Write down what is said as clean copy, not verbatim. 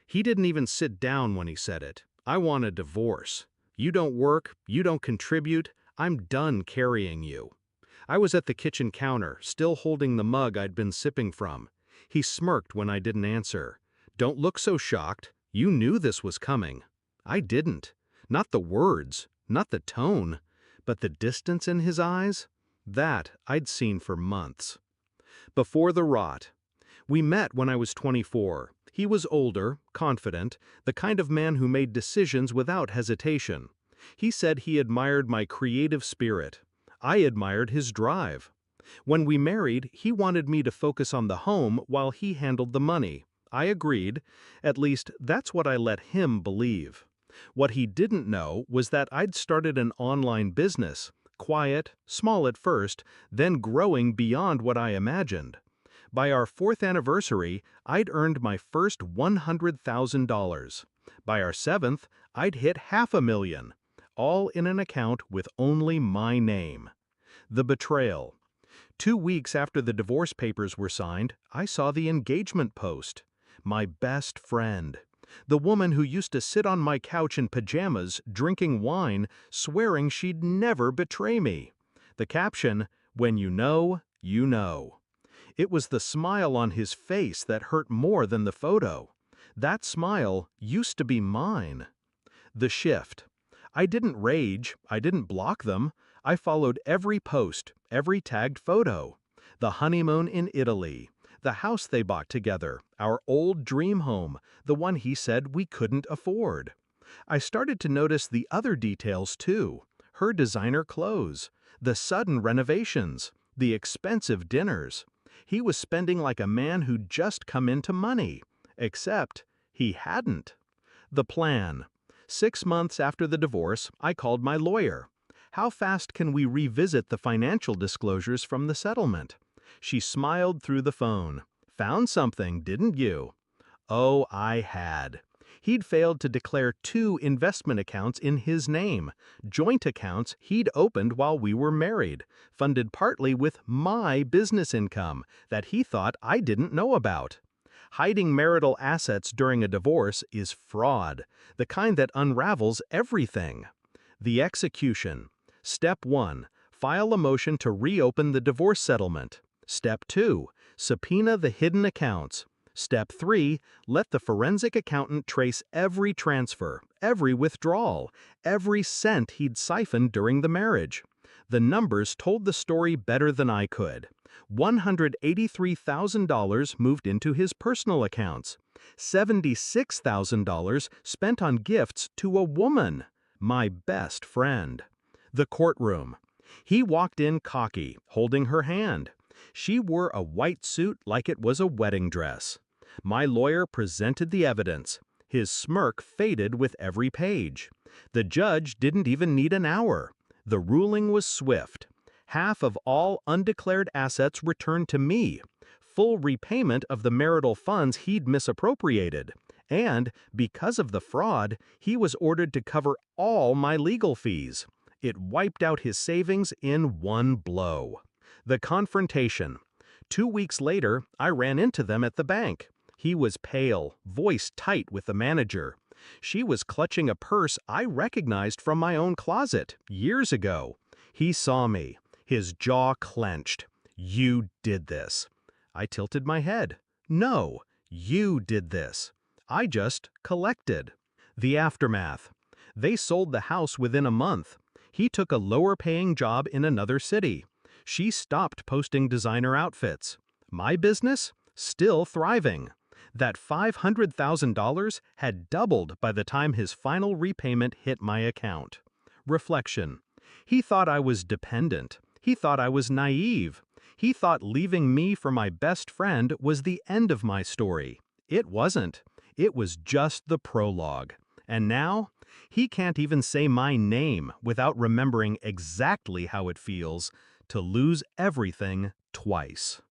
He didn't even sit down when he said it. I want a divorce. You don't work, you don't contribute, I'm done carrying you. I was at the kitchen counter, still holding the mug I'd been sipping from. He smirked when I didn't answer. Don't look so shocked. You knew this was coming. I didn't. Not the words, not the tone, but the distance in his eyes? That I'd seen for months. Before the rot. We met when I was 24. He was older, confident, the kind of man who made decisions without hesitation. He said he admired my creative spirit. I admired his drive. When we married, he wanted me to focus on the home while he handled the money. I agreed. At least, that's what I let him believe. What he didn't know was that I'd started an online business, quiet, small at first, then growing beyond what I imagined. By our 4th anniversary, I'd earned my first $100,000. By our 7th, I'd hit $500,000, all in an account with only my name. The betrayal. 2 weeks after the divorce papers were signed, I saw the engagement post. My best friend. The woman who used to sit on my couch in pajamas, drinking wine, swearing she'd never betray me. The caption, "When you know, you know." It was the smile on his face that hurt more than the photo. That smile used to be mine. The shift. I didn't rage, I didn't block them. I followed every post, every tagged photo. The honeymoon in Italy, the house they bought together, our old dream home, the one he said we couldn't afford. I started to notice the other details too. Her designer clothes, the sudden renovations, the expensive dinners. He was spending like a man who'd just come into money. Except he hadn't. The plan. 6 months after the divorce, I called my lawyer. How fast can we revisit the financial disclosures from the settlement? She smiled through the phone. Found something, didn't you? Oh, I had. He'd failed to declare 2 investment accounts in his name, joint accounts he'd opened while we were married, funded partly with my business income that he thought I didn't know about. Hiding marital assets during a divorce is fraud, the kind that unravels everything. The execution. Step 1. File a motion to reopen the divorce settlement. Step 2. Subpoena the hidden accounts. Step 3. Let the forensic accountant trace every transfer, every withdrawal, every cent he'd siphoned during the marriage. The numbers told the story better than I could. $183,000 moved into his personal accounts. $76,000 spent on gifts to a woman, my best friend. The courtroom. He walked in cocky, holding her hand. She wore a white suit like it was a wedding dress. My lawyer presented the evidence. His smirk faded with every page. The judge didn't even need an hour. The ruling was swift. Half of all undeclared assets returned to me. Full repayment of the marital funds he'd misappropriated. And, because of the fraud, he was ordered to cover all my legal fees. It wiped out his savings in one blow. The confrontation. 2 weeks later, I ran into them at the bank. He was pale, voice tight with the manager. She was clutching a purse I recognized from my own closet years ago. He saw me. His jaw clenched. You did this. I tilted my head. No, you did this. I just collected. The aftermath. They sold the house within a month. He took a lower-paying job in another city. She stopped posting designer outfits. My business? Still thriving. That $500,000 had doubled by the time his final repayment hit my account. Reflection. He thought I was dependent. He thought I was naive. He thought leaving me for my best friend was the end of my story. It wasn't. It was just the prologue. And now, he can't even say my name without remembering exactly how it feels to lose everything twice.